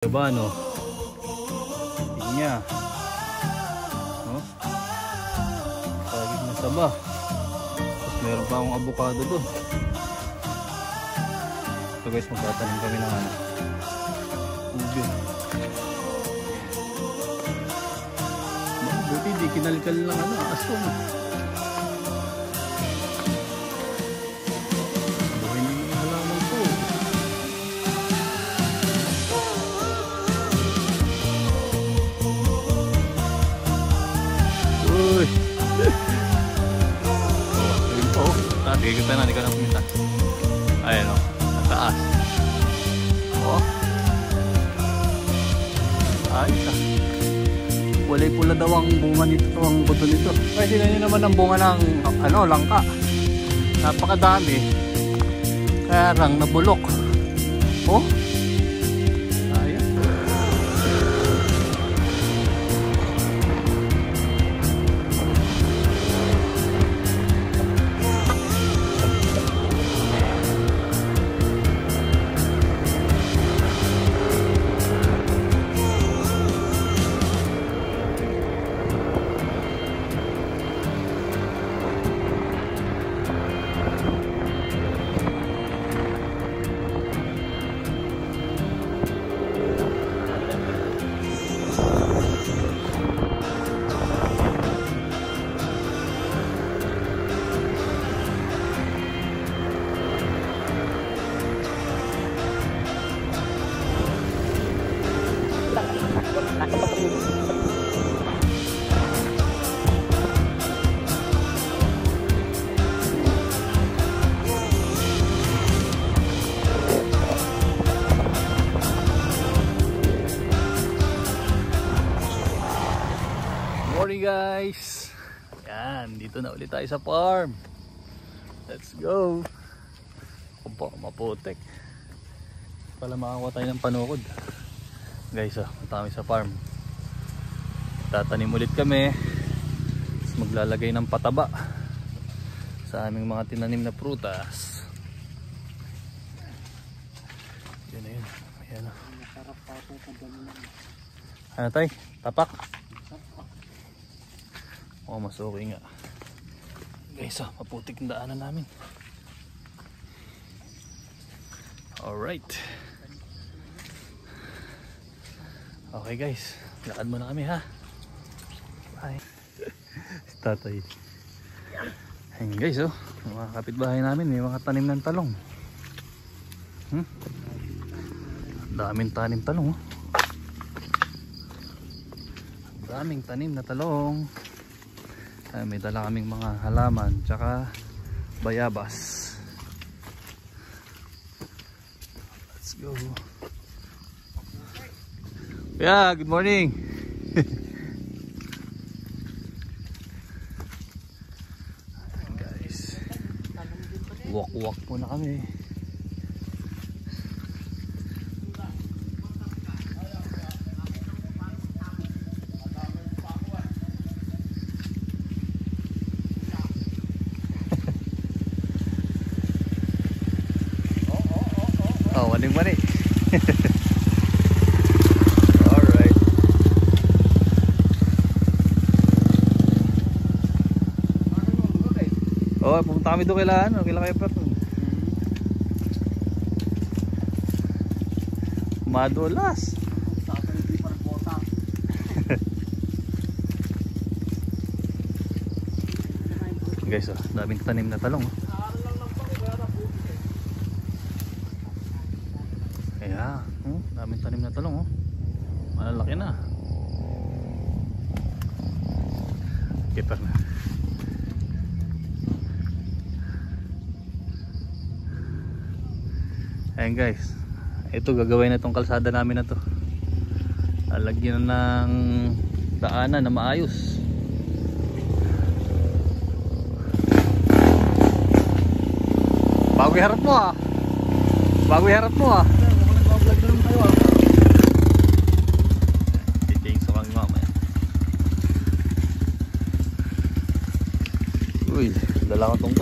Diba no? Pinya. No? Saging na saba. Tapos meron pa akong avocado doon. So guys, magtatanim kami ng ano, ubi. Buti di kinalkal lang ano, aso na. Buhay na yung halaman ko. Uy! Oh, ayun po. Kikita na, hindi ka na pumunta. Ayan o, nataas. Oh. Ayos ah. Walay pula daw ang bunga nito, ang buto nito. Ay, sila nyo naman ang bunga ng ano, langka. Napakadami. Kaya lang nabulok. Oh. Ayos. Morning guys. Yan, dito na ulit tayo sa farm. Let's go. Kumpo, maputek. Pala makakuha tayo ng panukod. Guys, punta kami sa farm. Tatanim ulit kami. Tapos maglalagay ng pataba sa aming mga tinanim na prutas. Yan na yun. Ayan na. Ano tayo? Tapak? Oh, mas okay nga. Guys, maputik ang daanan namin. Alright. Okay guys, lakad muna kami ha. Bye. Tatay. Ayun guys, mga kapitbahay namin may mga tanim ng talong. Daming tanim talong. Daming tanim na talong. May dala kaming mga halaman tsaka bayabas. Let's go. Yeah, good morning. Guys, walk muna kami. Mani. Alright. Oh, pumunta kami doon kailan, kailan kayo per. Madulas. Guys, daming tanim na talong. Kaya, daming tanim na talong, malalaki na. Keeper na. Ayan guys, ito gagawin na itong kalsada namin na to. Lalagyan na ng daanan na maayos. Bago iharap mo ah. Bago iharap mo ah. I-change sa kami mamaya. Uy, dala ko itong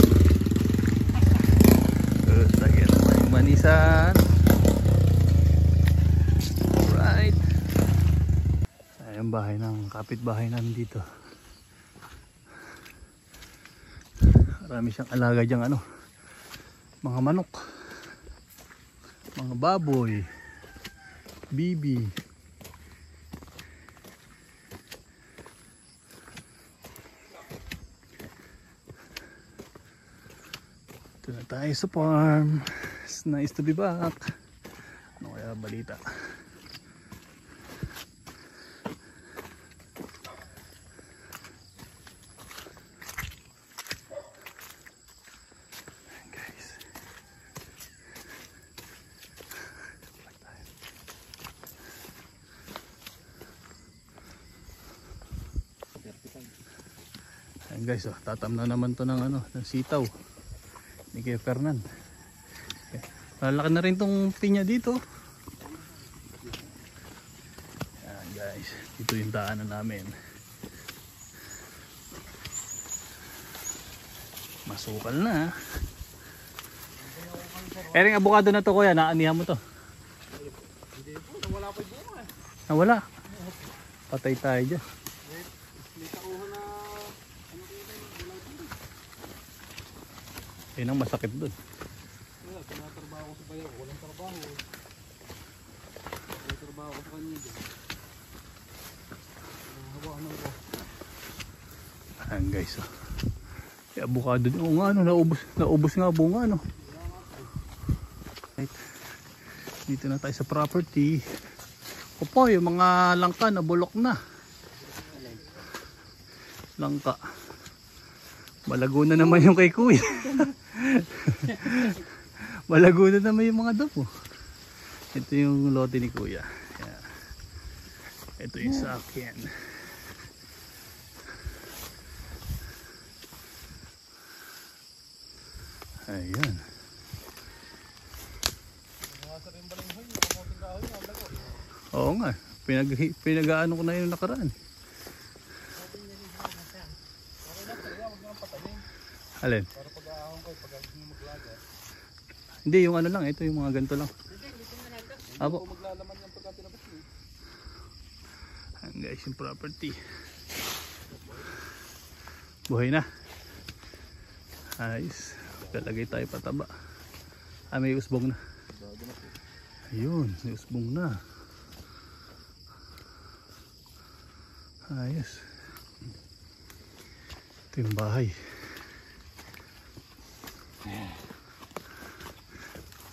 lagyan na tayong manisan. Alright. yung bahay ng kapitbahay namin dito. Marami siyang alaga diyang ano, mga manok, mga baboy, bibi. Ito na tayo sa farm. It's nice to be back. Ano kaya balita? Ayan guys, oh, tatam na naman to ng ano, ng sitaw ni Kuya Fernan. Lalaki na rin tong pinya dito. Ayan guys, dito yung daanan namin. Masukal na. Ering abukado na to kuya, naanihan mo to. Hindi po, nawala pa yung bunga. Nawala. Patay tayo dyan. May tauhan na ano dito yung wala dito. Yun ang masakit dun. Wala, tinatrabaho ko sa bayaw. Walang trabaho. Walang trabaho ko sa kanya dyan. Hawakan ng ko. Ayan guys, oh. Yung abukado dun. Oo nga, ano, naubos nga bunga, no? Right. Dito na tayo sa property. Opo, yung mga langka na bulok na. Langka. Malago na naman yung kay kuya. Malago na naman yung mga damo. Ito yung lote ni kuya. Yan. Ito yung sa akin. Ayan. Oo nga. Pinag-aano ko na yung nakaraan. Alin? Para pag-aahon ko, pag hindi maglaga. Hindi, yung ano lang. Ito yung mga ganito lang. Apo. Kung maglalaman yung pagkatilabas mo. Ayan guys, yung property. Buhay na. Ayos. Kalagay tayo pataba. Ah, may usbong na. Ayun, may usbong na. Ayos. Ito yung bahay.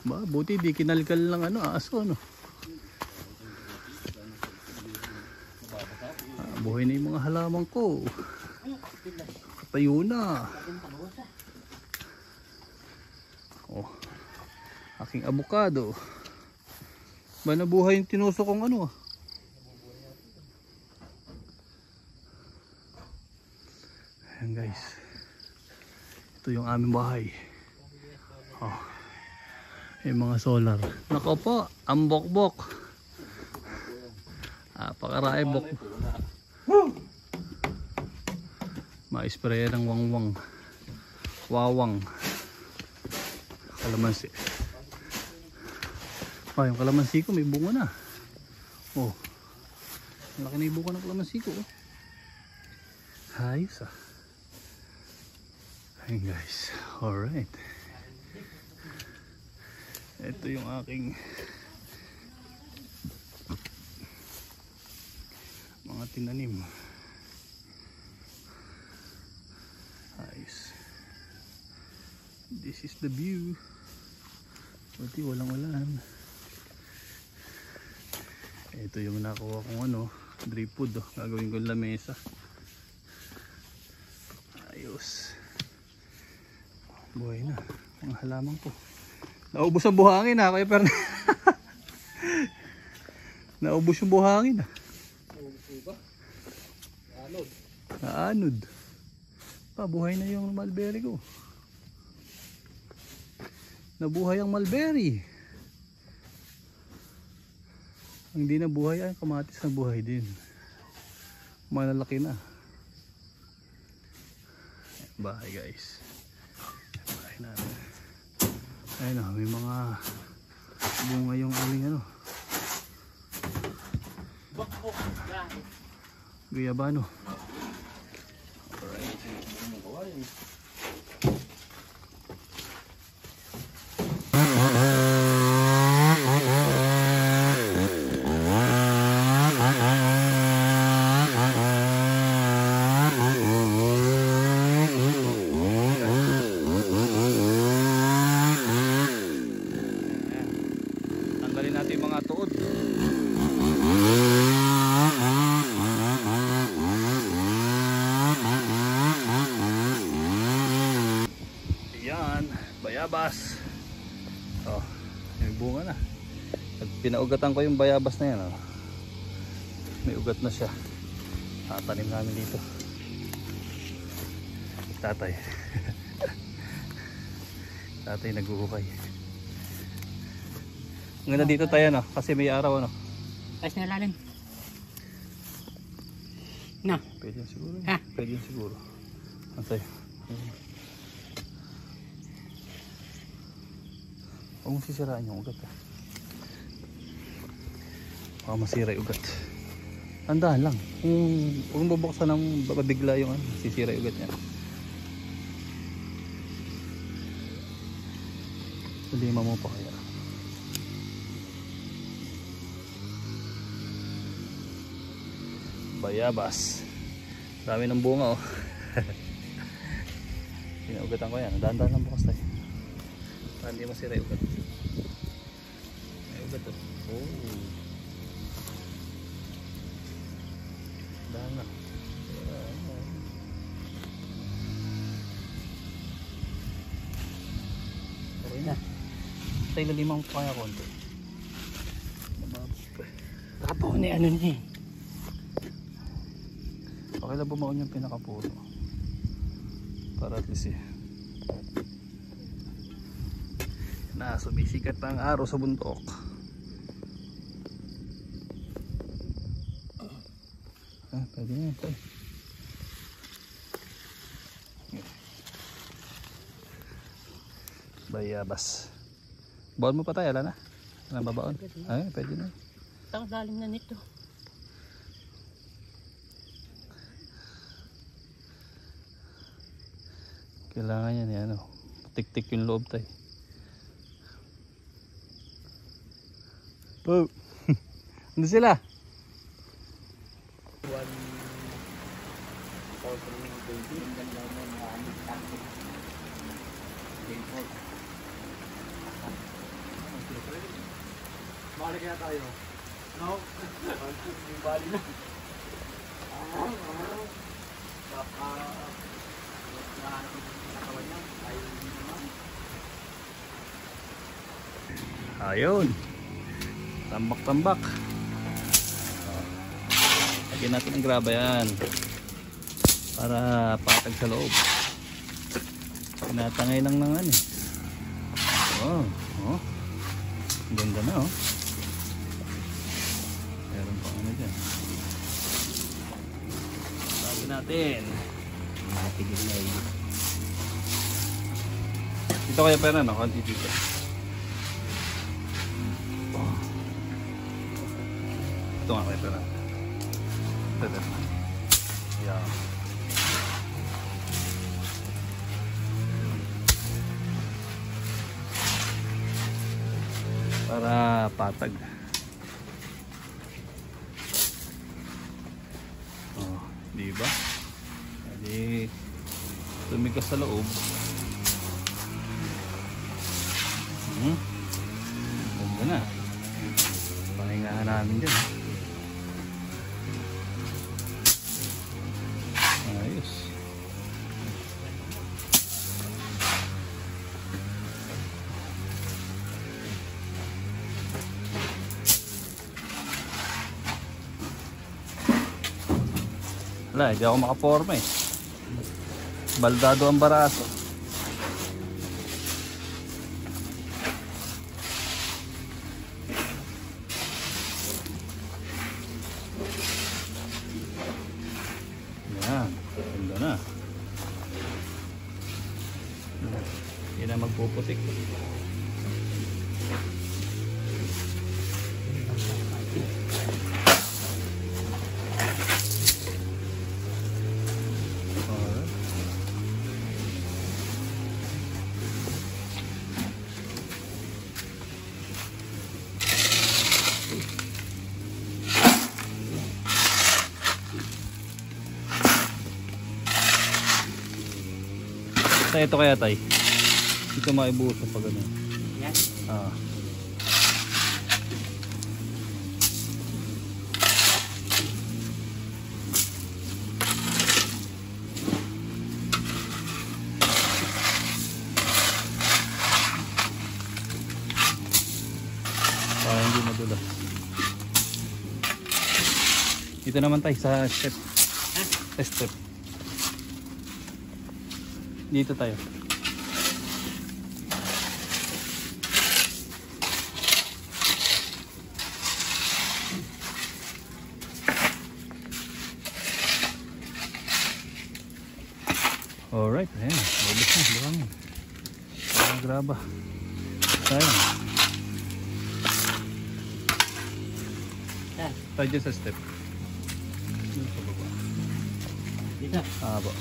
Ba, buti di kinalkal lang ano, aso ano. Ah, buhay na yung mga halaman ko. Tayo na. Oh, aking abukado. Ba nabuhay yung tinusok kong ano. Ayan guys. Ito yung aming bahay. Oh. Yung mga solar. Nako po, ang bok-bok. Pakaraya bok. Ma-spray ng wangwang. Wawang. Kalamansi. Yung kalamansi ko may bunga na. Oh. Laki na yung bunga ng kalamansi ko. Oh. Ayos ah. Ayun guys. Alright. Ito yung aking mga tinanim. Ayos. This is the view. Buti walang ulan. Ito yung nakuha kong ano, drip food. Oh. Gagawin ko lamesa. Ayos. Buhay na. Mga halaman ko. Naubos ang buhangin ha, Kuya Fernan. Naubos yung buhangin ha. Naubos ba? Anod. Naanod. Buhay na yung mulberry ko. Nabuhay ang mulberry. Ang hindi na buhay ay kamatis na buhay din. Malalaki na. Bahay guys. Bahay natin. Ayun o, may mga bunga yung aming ano. Guyabano. Tanggalin natin yung mga tuod. Ayan, bayabas. Oh, may bunga na. At pinaugatan ko yung bayabas na yan. Oh. May ugat na siya. Tatanim namin dito. Tatay. Tatay naghuhukay. Ang ganda dito tayo, no? Kasi may araw, no? Ayos na lalim. Na. Pwede yun siguro. Ha? Pwede yun siguro. Antay. Huwag mong sisiraan yung ugat, ha? Baka masira yung ugat. Andahan lang. Kung bubuksan ng babigla yung sisira yung ugat niya. Lima mo pa kaya. Bayabas. Dami ng bunga, oh. Pinaugatan ko yan. Dahan-dahan lang bukas tayo. Para hindi masira yung ugat. May ugat, oh. Oh. Dahan lang. Okay na. Tayo na limang pa kaya konti. Kapaw na ano niya. Okay lang bumaon yung pinakapuro. Para at least na sumisikat na ang araw sa bundok. Pwede na yan. Bayabas. Baon mo pa tayo, ala na? Alam ba baon? Ay, pwede na. Ang lalim na nito. Kailangan yan, ano, tik-tik yung loob tayo. Oh. Ano sila? Balik kaya tayo. No? Balik na. Ayun. Tambak-tambak. Lagyan natin ng graba yan. Para patag sa loob. Tinatangay lang ng ano. Oh, oh. Ang ganda na, oh. Meron pa ano dyan. Lagyan natin. Matigil na yun. Dito kaya pera, no? Kanti dito. Ito nga kaya pera. Ito. Yan. Para patag. Oh, di ba? Jadi tumigas sa loob. Ganda na. Pahingahan namin dyan. Ayos. Wala, hindi ako makaporma eh. Baldado ang baraso. Yan, ganda na. Hindi na magpuputik. Tay, ito kaya tay. Ito maibuhos pag ano. Yan. Ah. Para hindi madulas. Dito naman tayo sa step. Sa step. Dito tayo. Alright, ayan. Bubos na, buhangin. Ayan, graba. Ayan. Yan. Tayo dyan sa step. Dito sa baba. Dito. Ah, ba.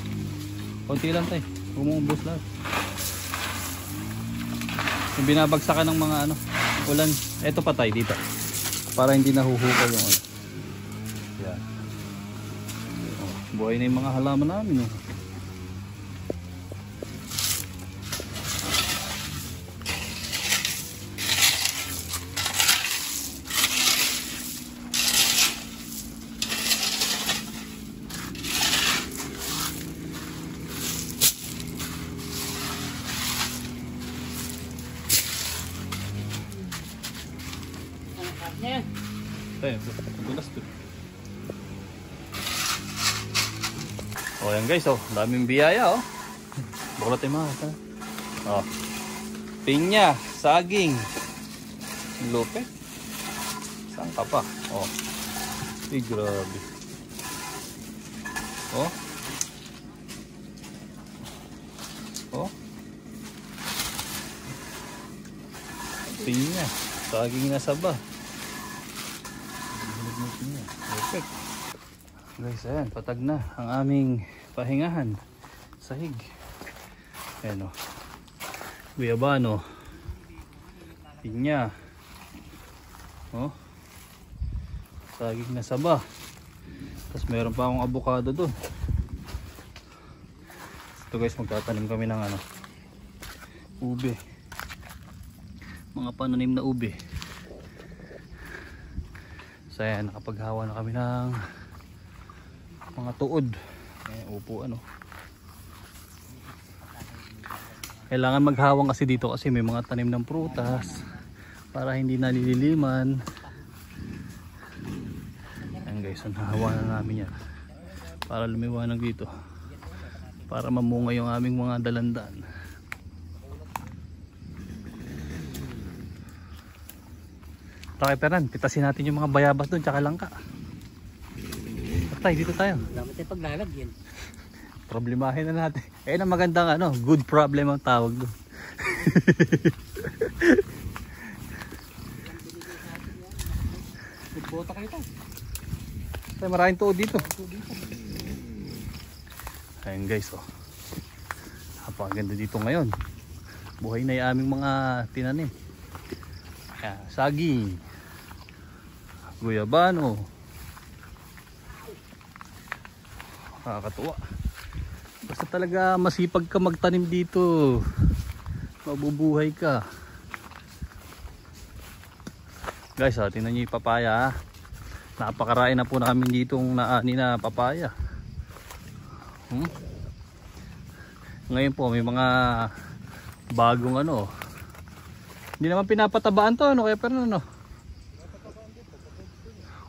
Konti lang tayo. Huwag mong ubos lahat. Yung binabagsakan ng mga ano, ulan. Eto pa tayo dito. Para hindi nahuhukay yung ano. Yan. Oh, buhay na yung mga halaman namin. Oh. Yan. Tayo, dulas to. O yan guys, oh, daming biyaya oh. Bukulat tayo mga kata. Oh. Pinya, saging. Lope. Saan ka pa? Oh. Ay, grabe. Oh. Oh. Pinya, saging na saba. Perfect. Guys, ayan, patag na ang aming pahingahan. Sahig. Ayan o. Guyabano. Pinya. Oh. Saging na saba. Tapos meron pa akong avocado doon. Ito guys, magtatanim kami ng ano, ube. Mga pananim na ube. So ayan, nakapaghawa na kami ng mga tuod. Ayan, upo ano. Kailangan maghawang kasi dito kasi may mga tanim ng prutas para hindi nalililiman. Ayan guys, nahawa na namin yan para lumiwanag dito, para mamunga yung aming mga dalandan. Okay, Peran, pitasin natin yung mga bayabas doon tsaka langka. Patay, dito tayo. Dapat ay paglalagyan. Problemahin na natin. Eh, ang magandang ano, good problem ang tawag doon. Nagbota kayo ito. Ay, maraming tuod dito. Ayan guys, oh. Napakaganda dito ngayon. Buhay na yung aming mga tinanim. Ayan, saging. Guyabano. Nakakatuwa. Basta talaga masipag ka magtanim dito, mabubuhay ka. Guys, tingnan nyo yung papaya. Napakarain na po na kami ditong naani na papaya. Ngayon po may mga bagong ano. Hindi naman pinapatabaan to, ano kaya pero ano.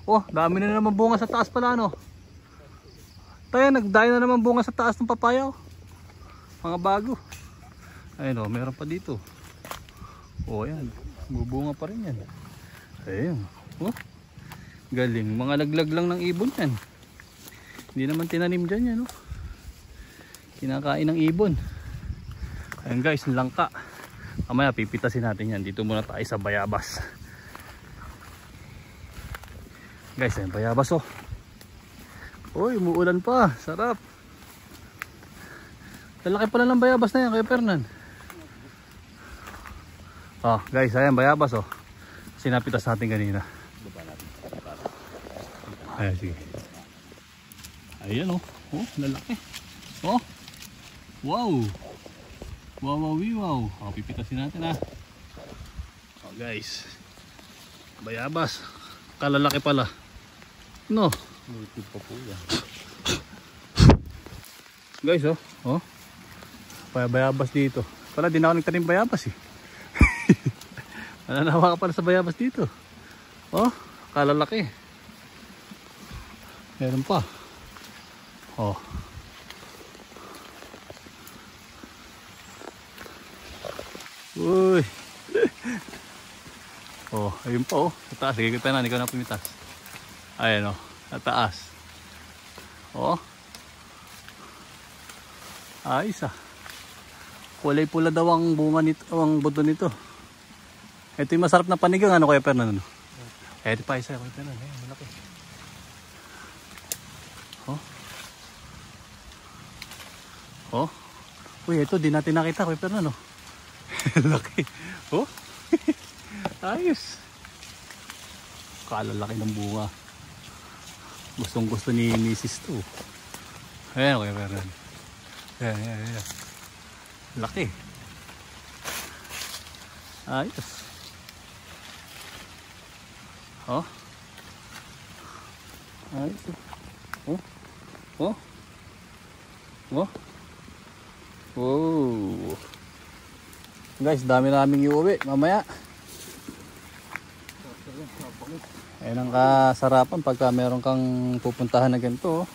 Oh, dami na naman bunga sa taas pala, ano. Tayo, nagdayo na naman bunga sa taas ng papaya, oh. Mga bago. Ayun, oh, meron pa dito. Oh, ayan. Bubunga pa rin yan. Ayun. Oh. Galing. Mga laglag lang ng ibon yan. Hindi naman tinanim dyan yan, oh. Kinakain ng ibon. Ayun guys, langka. Mamaya pipitasin natin yan. Dito muna tayo sa bayabas. Guys, ayun bayabas, oh. Uy, umuulan pa. Sarap. Lalaki pala ng bayabas na yan kay Fernan. Oh, guys, ayan bayabas, oh. Sinapitas natin kanina. Ayan, sige. Ayan, oh. Oh, lalaki. Oh. Wow. Wow, wow, wow. O, pipitasin natin ha. O guys. Bayabas. Kalalaki pala. No. Native pa po yan. Guys, oh. Oh. Bayabas dito. Pala, di na ako nagtanim bayabas eh. Nananawa ka pala sa bayabas dito. Oh, kalalaki. Meron pa. Oh. Uy. Oh, ayun pa oh. Sa taas. Sige, kita na. Ikaw na pumitas. Ayan oh. Sa taas. Oh. Ayos ah. Kulay pula daw ang bunga nito, ang buto nito. Ito yung masarap na panigang, ano kaya Fernando? Ito pa isa, kaya Fernando. Ayan, malaki. Oh. Oh. Uy, ito, di natin nakita kaya Fernando. Laki. Oh. Ayos. Kalalaki ng bunga. Gustong gusto ni Mrs. to. Ayan, kaya Fernando. Ayan, ayan, ayan. Laki. Ayos. Oh. Ayos. Oh. Oh. Oh. Wow. Guys, dami naming iuwi mamaya. Ayan ang kasarapan pagka meron kang pupuntahan na ganito.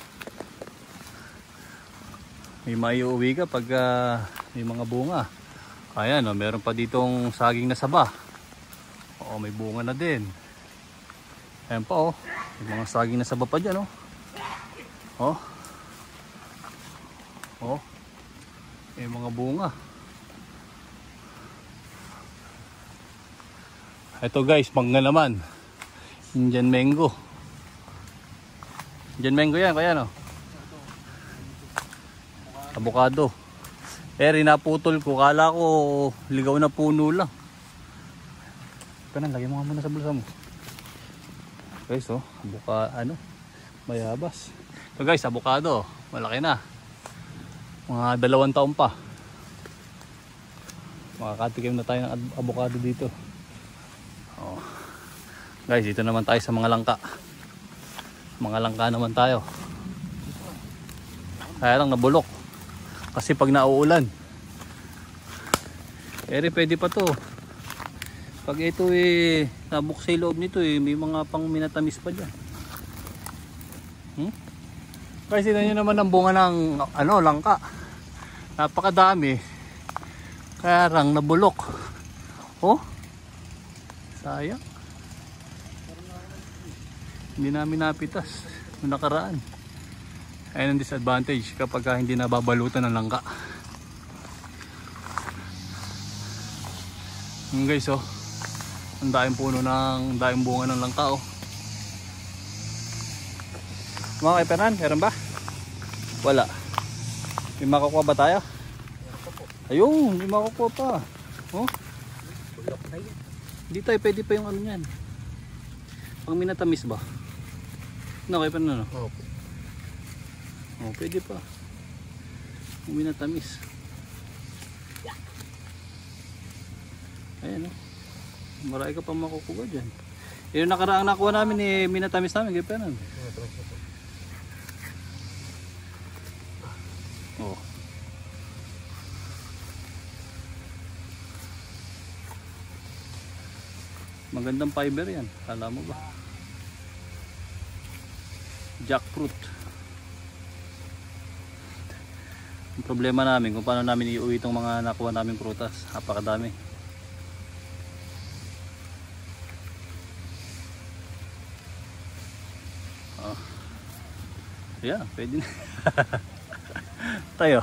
May maiuwi ka pag may mga bunga. Ayan o, meron pa ditong saging na saba. Oo, may bunga na din. Ayan pa o, may mga saging na saba pa dyan o. O. O. May mga bunga. Ito guys, mangga naman. Indian mango. Indian mango yan, kaya no? Avocado. Naputol ko. Kala ko ligaw na puno lang. Kanan, lagyan mo nga muna sa bulsa mo. Guys, oh. Bayabas. So guys, avocado. Malaki na. Mga 2 taon pa. Makakatikim na tayo ng avocado dito. Oh. Guys, dito naman tayo sa mga langka. Mga langka naman tayo. Kaya lang nabulok. Kasi pag nauulan, pwede pa to. Pag ito nabuksa yung loob nito may mga pang minatamis pa dyan. Kasi tignan nyo naman ang bunga ng langka. Napakadami. Kaya lang nabulok. Oh, sayang. Hindi namin napitas noong nakaraan. Ayan ang disadvantage kapag hindi nababalutan ng langka. Guys, oh. Ang daing puno ng daing bunga ng langka, oh. Mga kay Fernan, meron ba? Wala. May makukuha ba tayo? Ayun, may makukuha pa. Oh. Hindi tayo pwede pa yung ano yan. Pang minatamis ba? No, kay Fernan, no? Opo. Oh, pwede pa. Minatamis. Ayan o. Marami ka pa makukuha dyan. Yung nakaraang nakuha namin minatamis namin. Kaya pa yan. Oh. Magandang fiber yan. Alam mo ba? Jackfruit. Ang problema namin kung paano namin iuwi itong mga nakuha namin prutas. Napakadami. Oh. Yeah, pwede na. Tayo.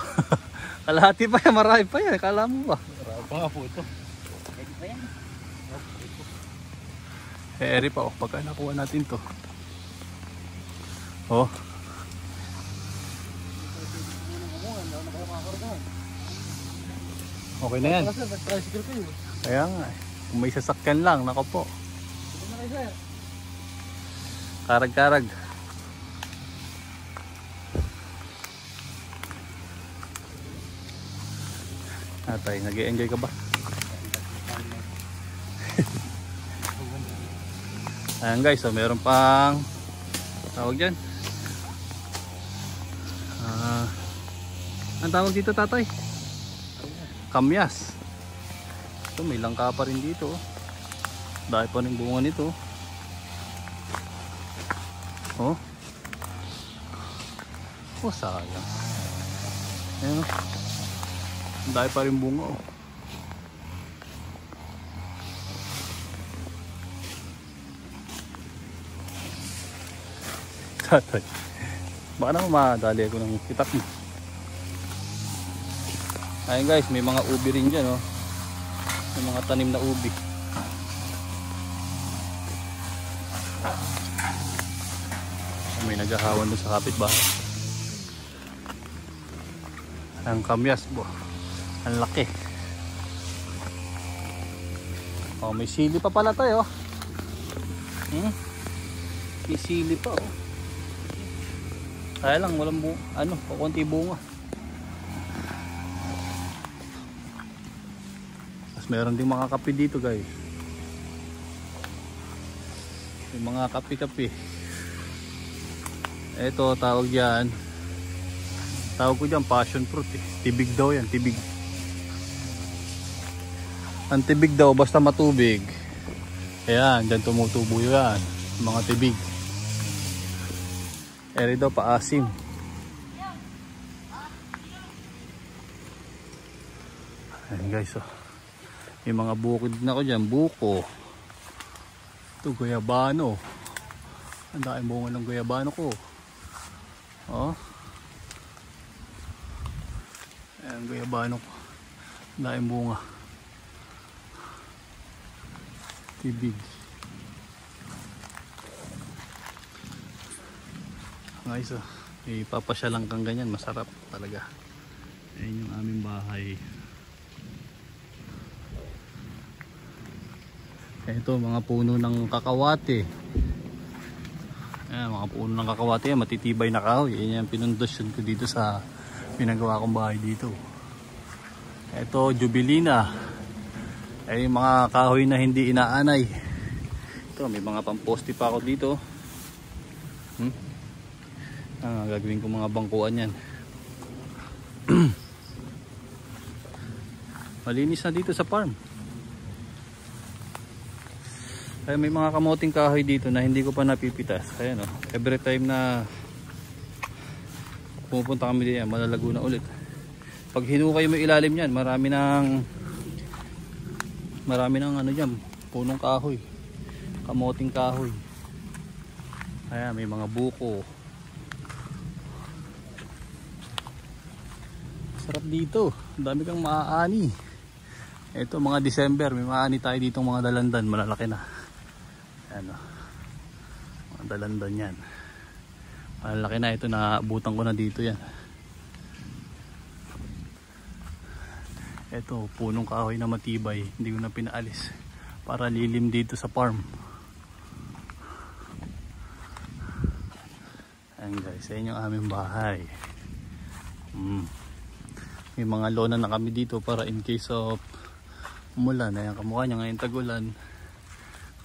Kalahati pa yan, marami pa yan. Kala mo ba? Marami pa nga po ito. Pwede pa yan. Eri pa, pagka nakuha natin to. Oh. Okay na yan. Kaya nga kung may sasakyan lang, nako po. Karag-karag. Atay, nag-i-enjoy ka ba? Ayan guys, so meron pang tawag dyan. Ang tawag dito tatay? Kamyas. So may langka pa rin dito. Dahil pa rin bunga nito. Oh. Oh, sayang. Ayan. Dahil pa rin bunga oh. Tatay. Baka naman madali ako ng kitak mo. Ayun guys, may mga ubi rin dyan oh. May mga tanim na ubi. May naghahawan doon sa kapitbahay. Ang kamyas bo. Ang laki. Oh, may sili pa pala tayo. May sili pa oh. Kaya lang walang konti bunga. Tapos meron ding mga kape dito guys. May mga kape-kape. Ito tawag diyan. Tawag ko diyan passion fruit eh. Tibig daw yan, tibig. Ang tibig daw basta matubig. Ayan, diyan tumutubo yan. Mga tibig. Eri daw paasim. Ayan guys oh. May mga bukid na ko dyan. Buko. Ito guyabano. Ang daking bunga ng guyabano ko. Oh. Ayan guyabano ko. Ang daking bunga. Tibig. Guys oh, ipapasya lang kang ganyan, masarap talaga. Ayan yung aming bahay. Ito mga puno ng kakawate. Ayan mga puno ng kakawate, matitibay na kahoy. Ayan yung pinundosyon ko dito sa pinagawa kong bahay dito. Ito jubilina. Ayan yung mga kahoy na hindi inaanay. Ito may mga pamposte pa ako dito. Gagawin ko mga bangkuan yan. Malinis na dito sa farm. Kaya may mga kamoting kahoy dito na hindi ko pa napipitas. Ayan oh, every time na pumupunta kami diyan, malalago na ulit. Pag hinukay mo ilalim yan, marami ng ano diyan, punong kahoy, kamoting kahoy. Ayan, may mga buko. Sarap dito, dami kang maaani. Ito mga December, may maaani tayo ditong mga dalandan, malalaki na. Ano, mga dalandan yan. Malalaki na ito, naabutan ko na dito yan. Ito, punong kahoy na matibay, hindi ko na pinaalis para lilim dito sa farm. Ayan guys, ayan yung aming bahay. May mga lona na kami dito para in case of umulan. Ayan, kamukha niya ngayon tag-ulan.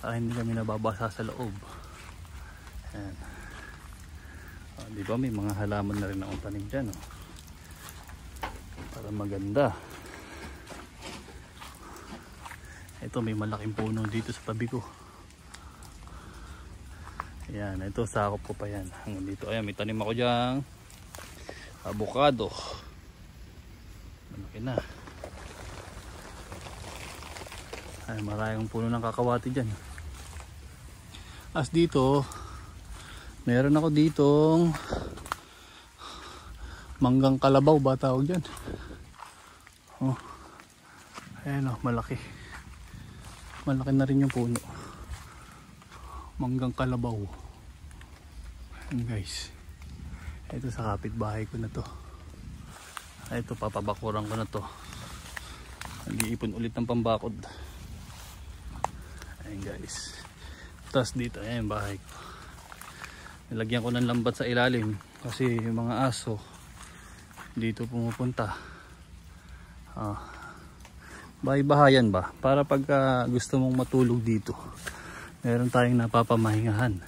Hindi kami nababasa sa loob. Ayan. Di ba may mga halaman na rin akong tanim dyan. Oh. Para maganda. Ito may malaking puno dito sa tabi ko. Ayan, ito sakop ko pa yan. Hanggang dito. Ayan, may tanim ako dyan. Avocado. Malaki na. Ay, maraming puno ng kakawati dyan. As dito, meron ako ditong manggang kalabaw ba tawag dyan. Oh. Ayan o, malaki. Malaki na rin yung puno. Manggang kalabaw. Ayan guys. Ito sa kapitbahay ko na to. Ito, papabakuran ko na to. Nag-iipon ulit ng pambakod. Ayan guys. Tapos dito, ayan bahay ko. Nilagyan ko ng lambat sa ilalim. Kasi yung mga aso dito pumupunta. bahay-bahayan ba, para pagka gusto mong matulog dito, meron tayong napapamahingahan.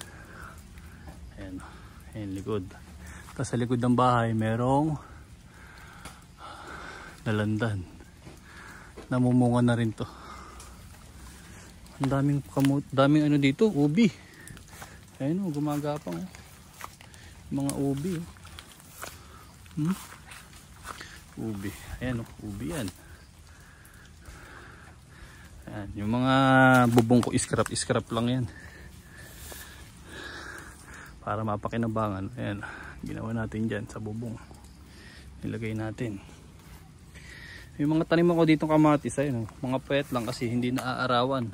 Ayan, ayan likod. Tapos sa likod ng bahay merong nalandan, namumunga na rin to. Ang daming daming ano dito, ubi. Ayun, gumagapang mga ubi. Ubi, ayan, ubi yan. Ayan, yung mga bubong ko scrap lang yan para mapakinabangan. Ayan, ginawa natin dyan sa bubong, nilagay natin. Yung mga tanim ko dito kamatis, ayun, mga pet lang kasi hindi naaarawan.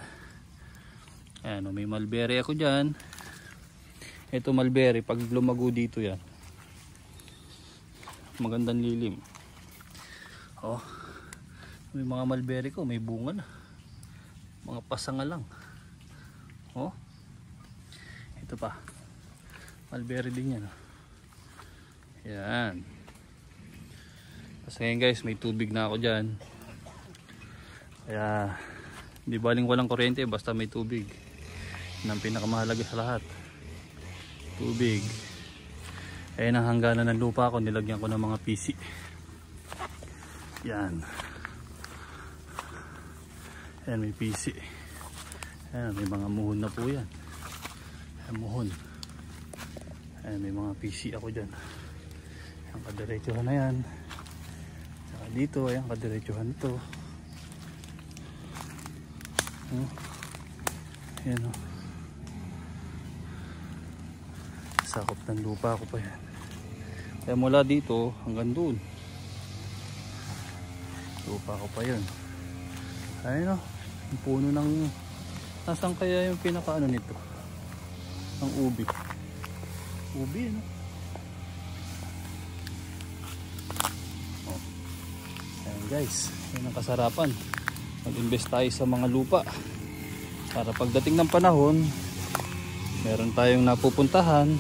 Ayan, may mulberry ako dyan. Ito mulberry, pag lumago dito yan, magandang lilim. Oh, may mga mulberry ko, may bunga na, mga pasanga lang. Oh, ito pa, mulberry din yan. Yan. Kasi ngayon guys, may tubig na ako dyan, kaya di baling walang kuryente, basta may tubig. Yan ang pinakamahalaga sa lahat, tubig. Ayan ang hangganan ng lupa ko, nilagyan ko ng mga PC. Yan. Ayan, may PC. Ayan, may mga muhon na po yan. Ayan, muhon. Ayan, may mga PC ako dyan. Ayan, kadiretsuhan na yan. Saka dito, ayan, kadiretsuhan ito. Ayan, o. Sakop ng lupa ko pa yan. Kaya mula dito hanggang doon, lupa ko pa yun. Ayun, o, yung puno ng, nasaan kaya yung pinakaano nito, ang ubi. Ubi, no? Oh. Ayan guys, yun ang kasarapan, mag-invest tayo sa mga lupa para pagdating ng panahon meron tayong napupuntahan.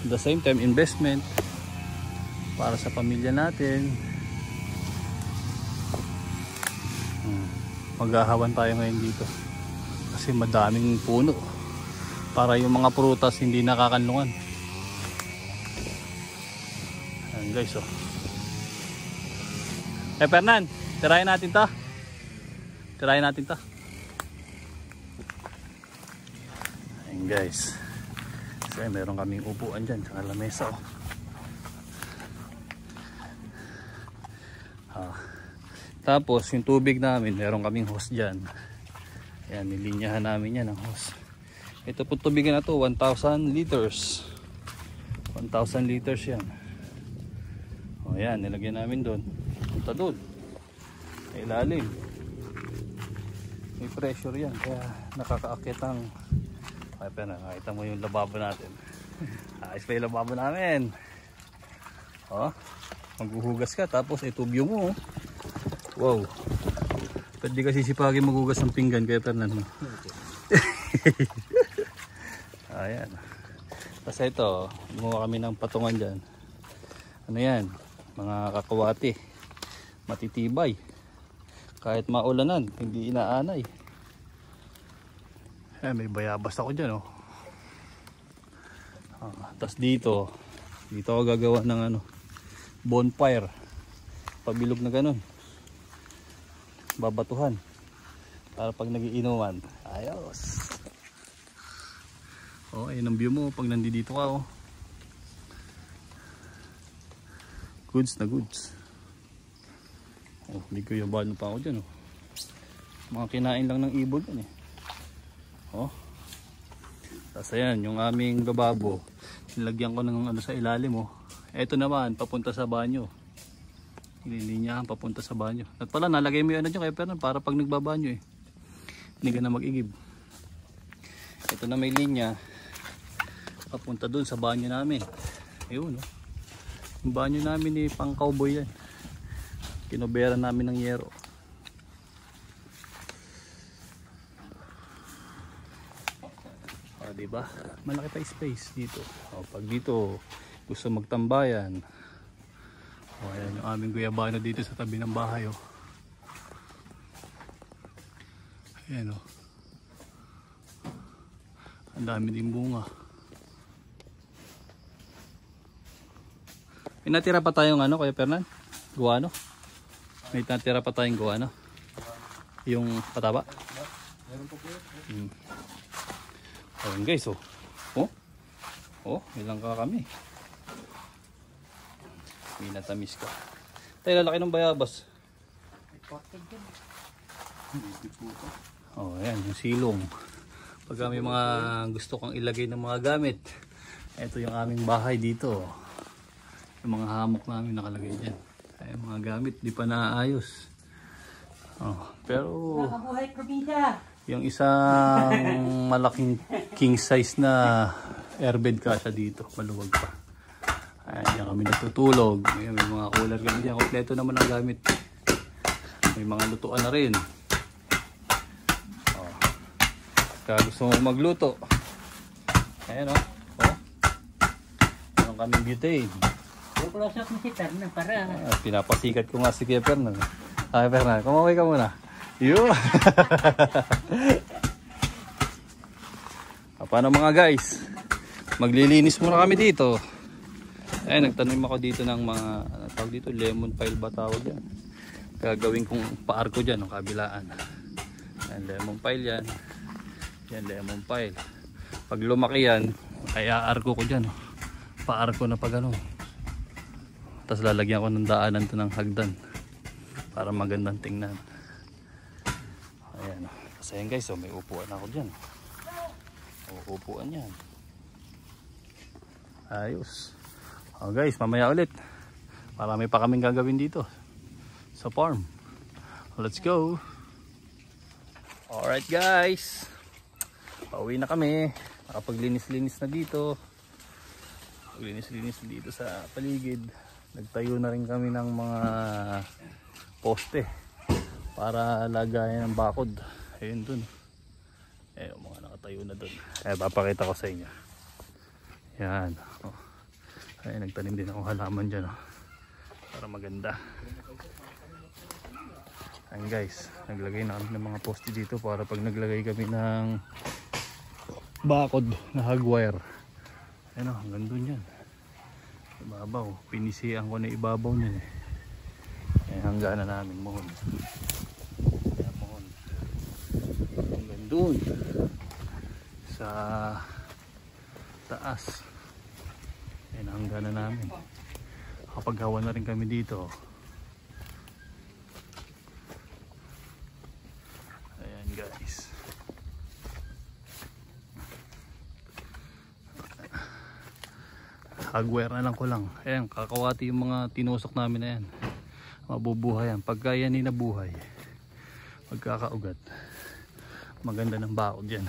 At the same time, investment para sa pamilya natin. Maghahawan tayo ngayon dito kasi madaming puno para yung mga prutas hindi nakakanlungan. Ayan guys, oh. Fernan, tirahin natin ta. Tirahin natin ta. Ayan guys, kasi meron kaming upuan dyan tsaka lamesa, oh. Tapos yung tubig namin, meron kaming hose dyan. Ayan, nilinyahan namin yan ang hose. Ito po tubigan na to, 1,000 liters. 1,000 liters yan. O yan, nilagyan namin doon. Punta doon, sa ilalim. May pressure yan, kaya nakakaakit ang, ay pa na, nakita mo yung lababo natin. Ayos pa yung lababo namin. O, maghuhugas ka tapos itubyo mo. Wow, pwede kasi sipagin magugas ng pinggan kaya Fernan. Ayan. Kasi ito, gumawa kami ng patungan dyan. Ano yan, mga kakawati, matitibay, kahit maulanan hindi inaanay. Ayan, may bayabas ako dyan, oh. Tapos dito ako gagawa ng ano, bonfire, pabilog na ganun, babatuhan para pag nagiinuman. Ayos. Oh, ayun ang view mo pag nandito ka, oh. Goods na goods. Oh, hindi ko yaban pa ako dyan, oh. Mga kinain lang ng ibon yan, eh. Oh. Tapos ayan, yung aming lababo, nilagyan ko ng ano sa ilalim, oh. Ito naman papunta sa banyo. Nilinyahan papunta sa banyo. At pala nalagay mo yung ano dyan kay Fernan para pag nagbabanyo, eh, hindi ka na mag-igib. Ito na may linya papunta dun sa banyo namin. Ayun, oh. Yung banyo namin, eh, pang cowboy yan. Kinobera namin ng yero. O, diba? Malaki pa space dito. O, pag dito gusto magtambayan, o, ayan yung aming guyabano dito sa tabi ng bahay, oh. Ayan o. Ang dami din bunga. May natira pa tayong ano, Kuya Fernan? Guano? May natira pa tayong guano? Yung pataba? Meron po po. Ayan guys, oh. Oh, ilang ka kami. Minatamis ka. Tayo, lalaki ng bayabas. Oh, ayan, yung silong. Pag may mga gusto kong ilagay ng mga gamit, ito yung aming bahay dito. Yung mga hamok namin nakalagay dyan. Ay, mga gamit, di pa naayos. Oh, pero Nakabuhay probinsya. yung isang malaking king size na airbed kasya dito, maluwag pa. Ayan, kami natutulog. Ayan, may mga cooler kami dyan. Kompleto naman ang gamit. May mga lutuan na rin. Oh. Kaya gusto mo magluto. Ayan o. Oh. Meron kaming butane. Close up mo si Fernan para. Pinapasikat ko nga si Kuya Fernan. Ay, Fernan, kumaway ka muna. Yun. Paano mga guys? Maglilinis muna kami dito. Ayan, nagtanim ako dito ng mga tawag dito, lemon pile ba tawag yan. Gagawin kong paarko dyan, ang kabilaan. Ayan, lemon pile yan. Yan, lemon pile. Pag lumaki yan, ay aarko ko dyan. Paarko na pag ano. Tapos lalagyan ko ng daanan to ng hagdan para magandang tingnan. Ayan. Kasi yan guys, may upuan ako dyan. Upuan yan. Ayos. Guys, mamaya ulit. Marami pa kaming gagawin dito sa farm. Let's go. Alright guys. Pauwi na kami. Nakapaglinis-linis na dito. Paglinis-linis dito sa paligid. Nagtayo na rin kami ng mga poste para lagayan ng bakod. Ayun dun. Ayun, mga nakatayo na dun. Papakita ko sa inyo. Yan. Oh. Ay, nagtanim din ako halaman dyan. Oh. Para maganda. Ayun guys. Naglagay na kami ng mga poste dito para pag naglagay kami ng bakod na hagwire. Ayun o, hanggang dun yan. Ibabaw. Pinisihan ko na ibabaw niyan eh. Ay, hanggang na namin mohon. Kaya mohon. Hanggang dun. Sa taas. Ayun, hanggang na namin. Kapag hawa na rin kami dito. Ayan guys. Hagwire na lang ko lang. Ayan, kakawati yung mga tinusok namin na yan. Mabubuhay yan. Pagka yan inabuhay, magkakaugat. Maganda ng bakod yan.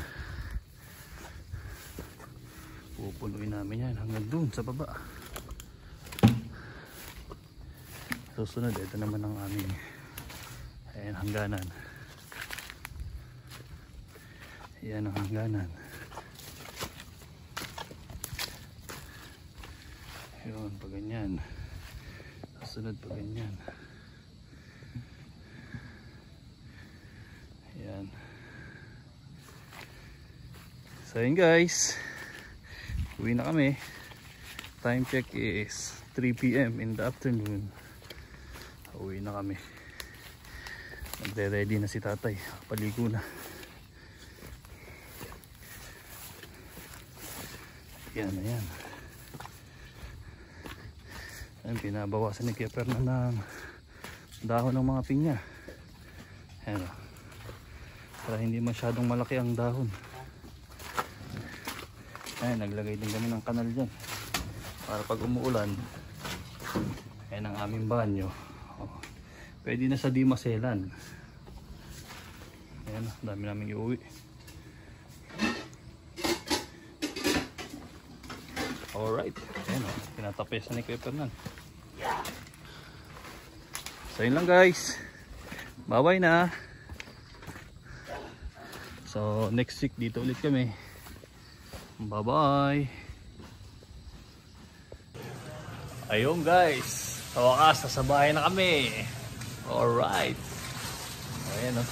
Pupunuin namin yan hanggang dun sa baba. Susunod, ito naman ang aming ayan, hangganan. Ayan ang hangganan. Yun, pag ganyan. Susunod pag ganyan. Ayan. So yun guys, uwi na kami. Time check is 3 PM in the afternoon. Uwi na kami. Nagre-ready na si tatay. Paligo na. Yan, ayan. Ayan, pinabawasan ni Kuya Fernan ng dahon ng mga pinya. Ayan o. Para hindi masyadong malaki ang dahon. Ayan, naglagay din kami ng kanal dyan. Para pag umuulan, ayan ang aming banyo. Pwede na sa Dimaselan. Ayan, dami namin iuwi. Alright, ayan o, pinatapesan ni Kuya Fernan. So yun lang guys, bye-bye na. So next week dito ulit kami. Bye-bye. Ayun guys, sa wakas, nasa bahay na kami. Alright. Ayan o.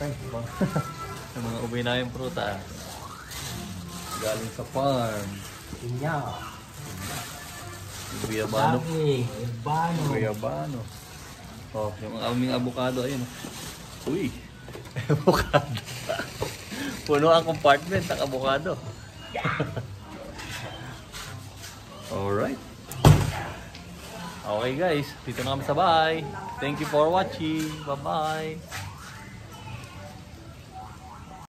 Yung mga ubi na yung prutas. Galing sa farm. Inyo. Guyabano. Ibano. Guyabano. Oh, yung aming avocado, ayun. Uy, avocado. Puno ang compartment ng avocado. Alright. Okay guys, dito na kami sa bahay. Thank you for watching. Bye-bye.